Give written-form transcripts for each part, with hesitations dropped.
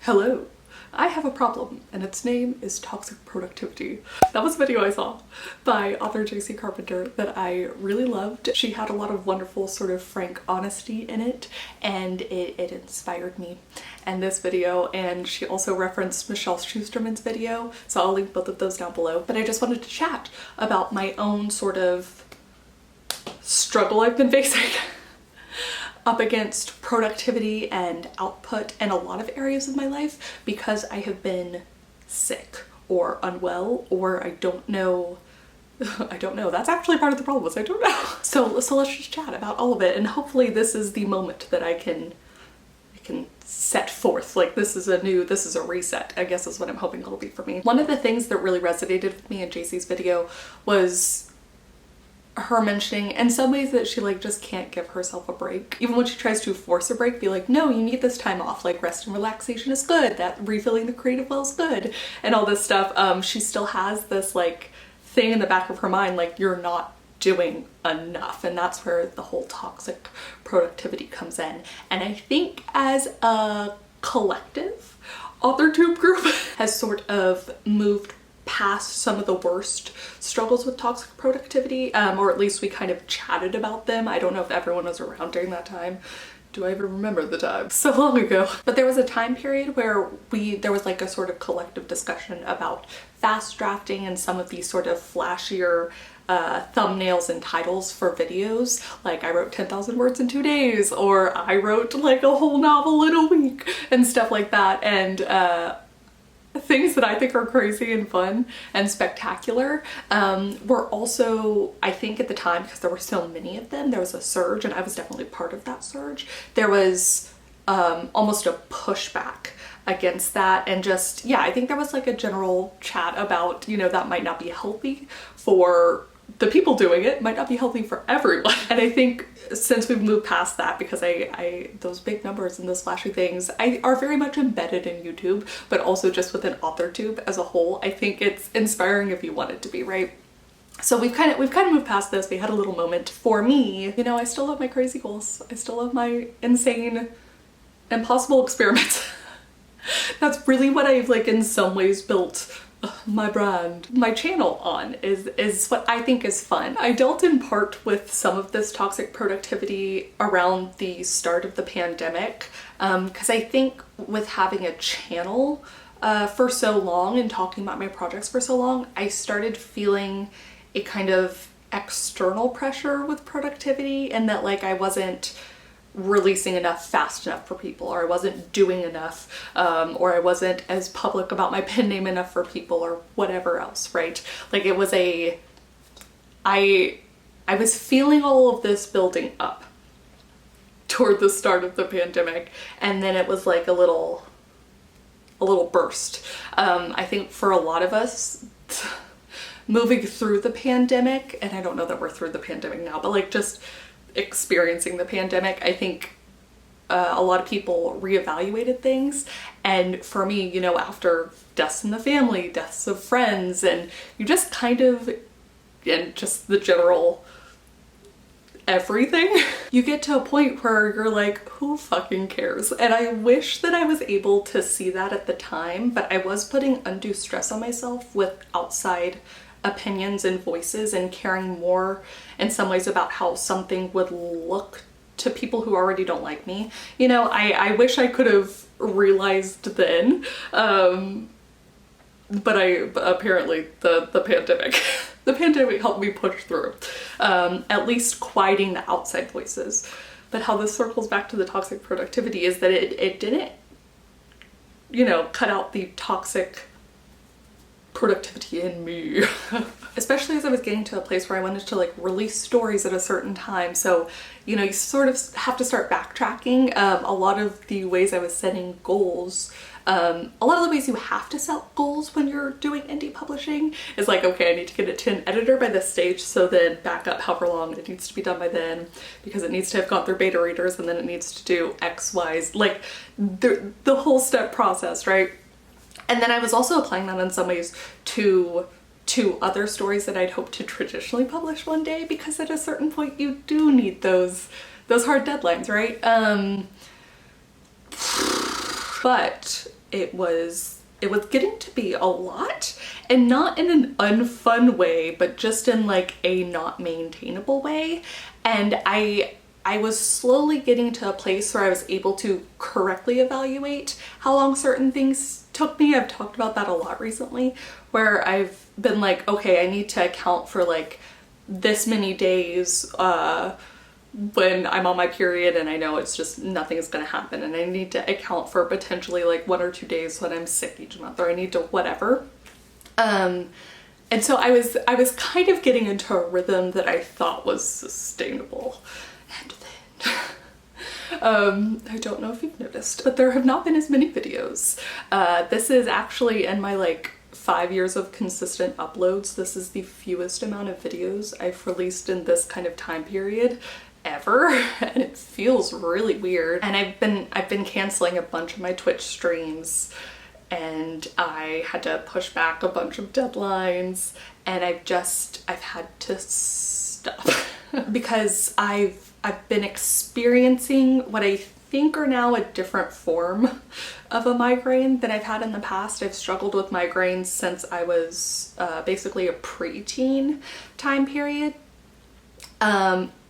Hello, I have a problem and its name is toxic productivity. That was a video I saw by author J.C. Carpenter that I really loved. She had a lot of wonderful sort of frank honesty in it, and it inspired me and this video. And she also referenced Michelle Schusterman's video, so I'll link both of those down below. But I just wanted to chat about my own sort of struggle I've been facing up against productivity and output in a lot of areas of my life because I have been sick or unwell, or I don't know. That's actually part of the problem, is I don't know. So let's just chat about all of it, and hopefully this is the moment that I can set forth, like this is a reset, I guess is what I'm hoping it'll be for me. One of the things that really resonated with me in JC's video was her mentioning in some ways that she like just can't give herself a break. Even when she tries to force a break, be like, no, you need this time off, like rest and relaxation is good, that refilling the creative well is good, and all this stuff. She still has this like thing in the back of her mind, like you're not doing enough, and that's where the whole toxic productivity comes in. And I think as a collective, authortube group has sort of moved past some of the worst struggles with toxic productivity, or at least we kind of chatted about them. I don't know if everyone was around during that time. Do I even remember the time? So long ago. But there was a time period where there was like a sort of collective discussion about fast drafting and some of these sort of flashier thumbnails and titles for videos. Like I wrote 10,000 words in 2 days, or I wrote like a whole novel in a week and stuff like that. And things that I think are crazy and fun and spectacular were also, I think at the time, because there were so many of them, there was a surge, and I was definitely part of that surge. There was almost a pushback against that, and just, yeah, I think there was like a general chat about, you know, that might not be healthy for the people doing it, might not be healthy for everyone. And I think since we've moved past that, because those big numbers and those flashy things are very much embedded in YouTube, but also just within authortube as a whole, I think it's inspiring if you want it to be, right? So we've kind of moved past this. We had a little moment. For me, you know, I still love my crazy goals. I still love my insane, impossible experiments. That's really what I've like in some ways built my brand, my channel on, is what I think is fun. I dealt in part with some of this toxic productivity around the start of the pandemic, because I think with having a channel for so long and talking about my projects for so long, I started feeling a kind of external pressure with productivity, and that like I wasn't releasing enough fast enough for people, or I wasn't doing enough, or I wasn't as public about my pen name enough for people, or whatever else, right? Like it was I was feeling all of this building up toward the start of the pandemic, and then it was like a little burst. I think for a lot of us moving through the pandemic, and I don't know that we're through the pandemic now, but like just experiencing the pandemic, I think a lot of people reevaluated things. And for me, you know, after deaths in the family, deaths of friends, and you just kind of, and just the general everything, you get to a point where you're like, who fucking cares? And I wish that I was able to see that at the time, but I was putting undue stress on myself with outside opinions and voices, and caring more in some ways about how something would look to people who already don't like me. You know, I wish I could have realized then, but apparently the pandemic the pandemic helped me push through, at least quieting the outside voices. But how this circles back to the toxic productivity is that it didn't, you know, cut out the toxic productivity in me. Especially as I was getting to a place where I wanted to like release stories at a certain time. So, you know, you sort of have to start backtracking. A lot of the ways I was setting goals, a lot of the ways you have to set goals when you're doing indie publishing is like, okay, I need to get it to an editor by this stage, so then back up however long it needs to be done by then, because it needs to have gone through beta readers, and then it needs to do X, Y, like the whole step process, right? And then I was also applying that in some ways to other stories that I'd hoped to traditionally publish one day, because at a certain point you do need those hard deadlines, right? But it was getting to be a lot, and not in an unfun way, but just in like a not maintainable way. And I was slowly getting to a place where I was able to correctly evaluate how long certain things took me. I've talked about that a lot recently, where I've been like, okay, I need to account for like this many days when I'm on my period and I know it's just nothing is going to happen, and I need to account for potentially like 1 or 2 days when I'm sick each month, or I need to whatever. And so I was kind of getting into a rhythm that I thought was sustainable. And then I don't know if you've noticed, but there have not been as many videos. This is actually in my like 5 years of consistent uploads. This is the fewest amount of videos I've released in this kind of time period ever, and it feels really weird. And I've been canceling a bunch of my Twitch streams, and I had to push back a bunch of deadlines, and I've had to stop because I've been experiencing what I think are now a different form of a migraine than I've had in the past. I've struggled with migraines since I was basically a preteen time period,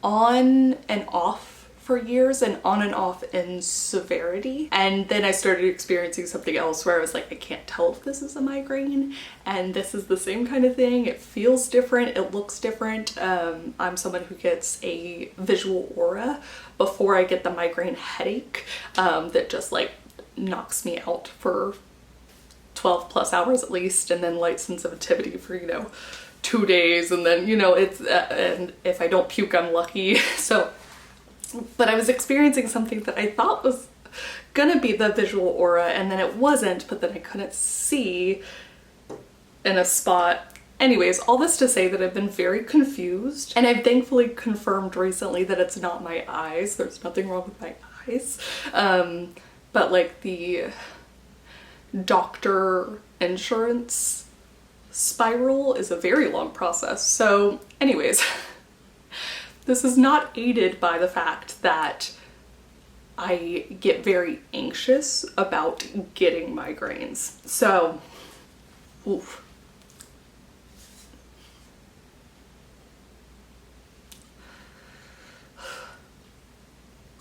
on and off for years, and on and off in severity. And then I started experiencing something else where I was like, I can't tell if this is a migraine, and this is the same kind of thing. It feels different, it looks different. I'm someone who gets a visual aura before I get the migraine headache that just like knocks me out for 12 plus hours at least, and then light sensitivity for, you know, 2 days, and then, you know, it's and if I don't puke, I'm lucky. So, but I was experiencing something that I thought was gonna be the visual aura, and then it wasn't, but then I couldn't see in a spot. Anyways, all this to say that I've been very confused, and I've thankfully confirmed recently that it's not my eyes. There's nothing wrong with my eyes. But like the doctor insurance spiral is a very long process. So anyways, this is not aided by the fact that I get very anxious about getting migraines. So, oof.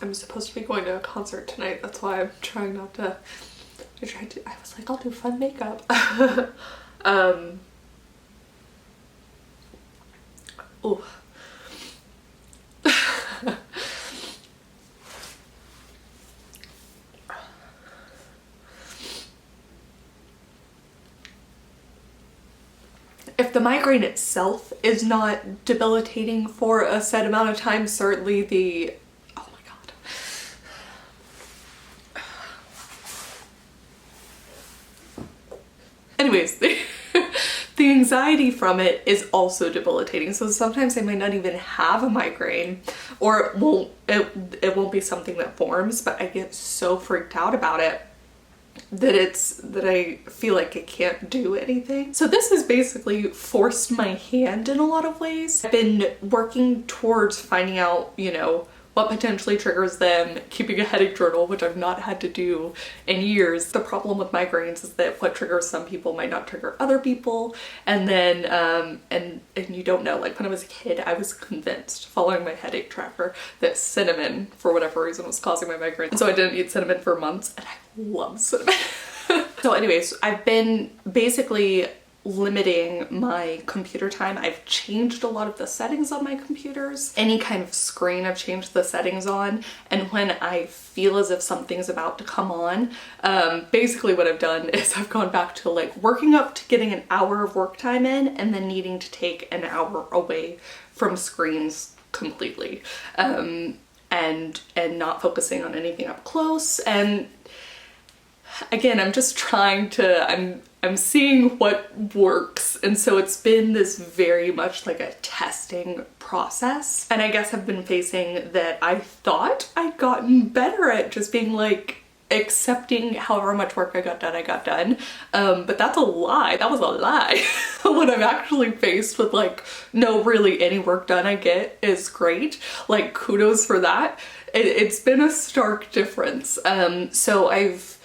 I'm supposed to be going to a concert tonight. That's why I'm trying not to, I was like, I'll do fun makeup. Ooh. If the migraine itself is not debilitating for a set amount of time, certainly the, oh my god. Anyways, the anxiety from it is also debilitating. So sometimes I might not even have a migraine, or it won't be something that forms, but I get so freaked out about it that I feel like I can't do anything. So this has basically forced my hand in a lot of ways. I've been working towards finding out, you know, what potentially triggers them, keeping a headache journal, which I've not had to do in years. The problem with migraines is that what triggers some people might not trigger other people. And then, and you don't know, like when I was a kid, I was convinced, following my headache tracker, that cinnamon, for whatever reason, was causing my migraine. And so I didn't eat cinnamon for months, and I love cinnamon. So anyways, I've been basically limiting my computer time. I've changed a lot of the settings on my computers. Any kind of screen I've changed the settings on, and when I feel as if something's about to come on, basically what I've done is I've gone back to like working up to getting an hour of work time in, and then needing to take an hour away from screens completely, and not focusing on anything up close. And again, I'm just trying to, I'm seeing what works, and so it's been this very much like a testing process. And I guess I've been facing that I thought I'd gotten better at just being like accepting however much work I got done, but that's a lie. That was a lie. When I'm actually faced with like, no, really any work done I get is great, like kudos for that. It's been a stark difference. So I've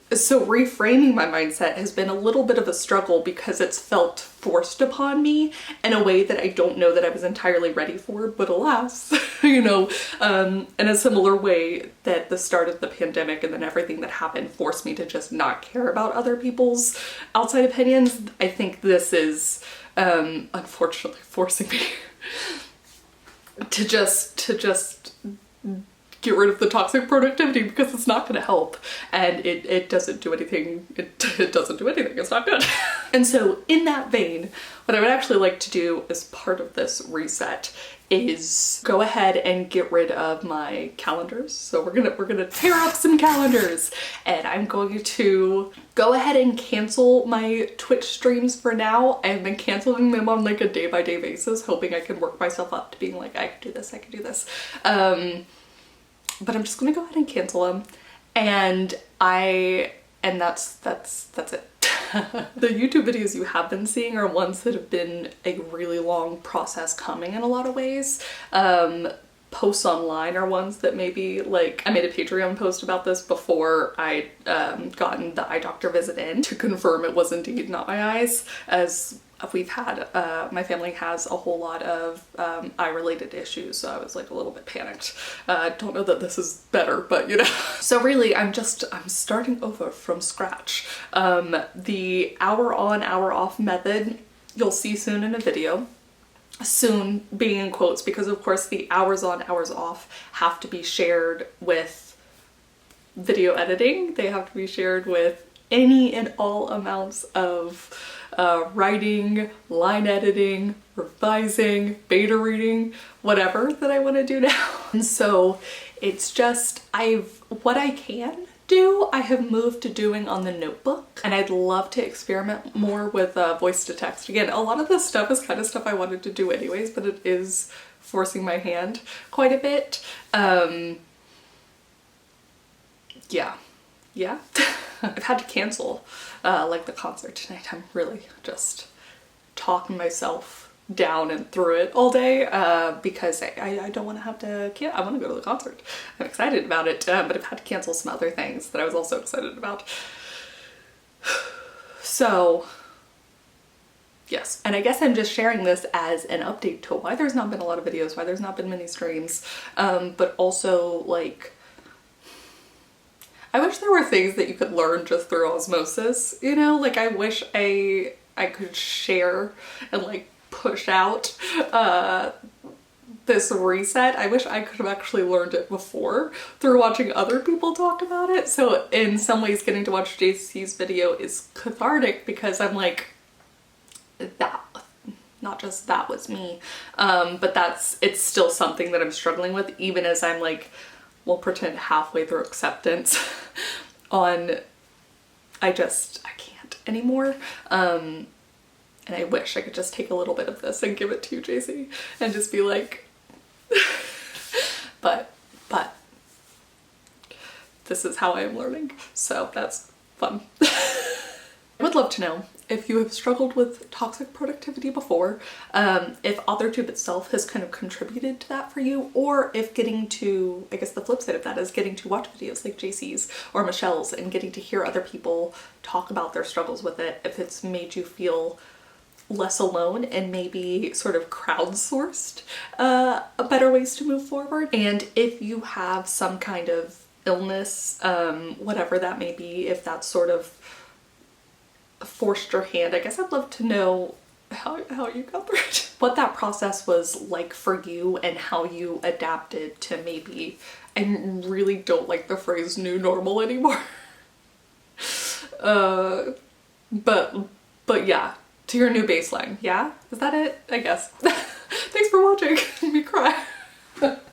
So reframing my mindset has been a little bit of a struggle because it's felt forced upon me in a way that I don't know that I was entirely ready for, but alas, you know, in a similar way that the start of the pandemic and then everything that happened forced me to just not care about other people's outside opinions. I think this is unfortunately forcing me to just get rid of the toxic productivity, because it's not going to help, and it doesn't do anything. It doesn't do anything. It's not good. And so in that vein, what I would actually like to do as part of this reset is go ahead and get rid of my calendars. So we're gonna tear up some calendars, and I'm going to go ahead and cancel my Twitch streams for now. I've been canceling them on like a day-by-day basis, hoping I can work myself up to being like, I can do this, I can do this. But I'm just gonna go ahead and cancel them, and that's it. The YouTube videos you have been seeing are ones that have been a really long process coming in a lot of ways. Posts online are ones that maybe, like, I made a Patreon post about this before I'd gotten the eye doctor visit in to confirm it was indeed not my eyes, as we've had, my family has a whole lot of eye-related issues, so I was like a little bit panicked. Don't know that this is better, but you know. So really, I'm starting over from scratch. The hour on, hour off method, you'll see soon in a video. Soon being in quotes, because of course the hours on, hours off have to be shared with video editing. They have to be shared with any and all amounts of writing, line editing, revising, beta reading, whatever that I want to do now. And so it's just, what I can do, I have moved to doing on the notebook, and I'd love to experiment more with voice to text. Again, a lot of this stuff is kind of stuff I wanted to do anyways, but it is forcing my hand quite a bit. Yeah. I've had to cancel like the concert tonight. I'm really just talking myself down and through it all day because I don't want to have to, I want to go to the concert. I'm excited about it, but I've had to cancel some other things that I was also excited about. So yes, and I guess I'm just sharing this as an update to why there's not been a lot of videos, why there's not been many streams, but also like, I wish there were things that you could learn just through osmosis, you know? Like, I wish I could share and like push out this reset. I wish I could have actually learned it before through watching other people talk about it. So in some ways, getting to watch JC's video is cathartic, because I'm like, that, not just that was me, but it's still something that I'm struggling with, even as I'm like, we'll pretend halfway through acceptance on, I can't anymore. And I wish I could just take a little bit of this and give it to you, JC, and just be like, but this is how I am learning. So that's fun. I would love to know if you have struggled with toxic productivity before, if authortube itself has kind of contributed to that for you, or if getting to, I guess the flip side of that is getting to watch videos like JC's or Michelle's and getting to hear other people talk about their struggles with it, if it's made you feel less alone and maybe sort of crowdsourced better ways to move forward. And if you have some kind of illness, whatever that may be, if that's sort of forced your hand, I guess I'd love to know how you got through it. What that process was like for you and how you adapted to maybe, I really don't like the phrase new normal anymore. But yeah, to your new baseline. Yeah? Is that it? I guess. Thanks for watching. Me cry.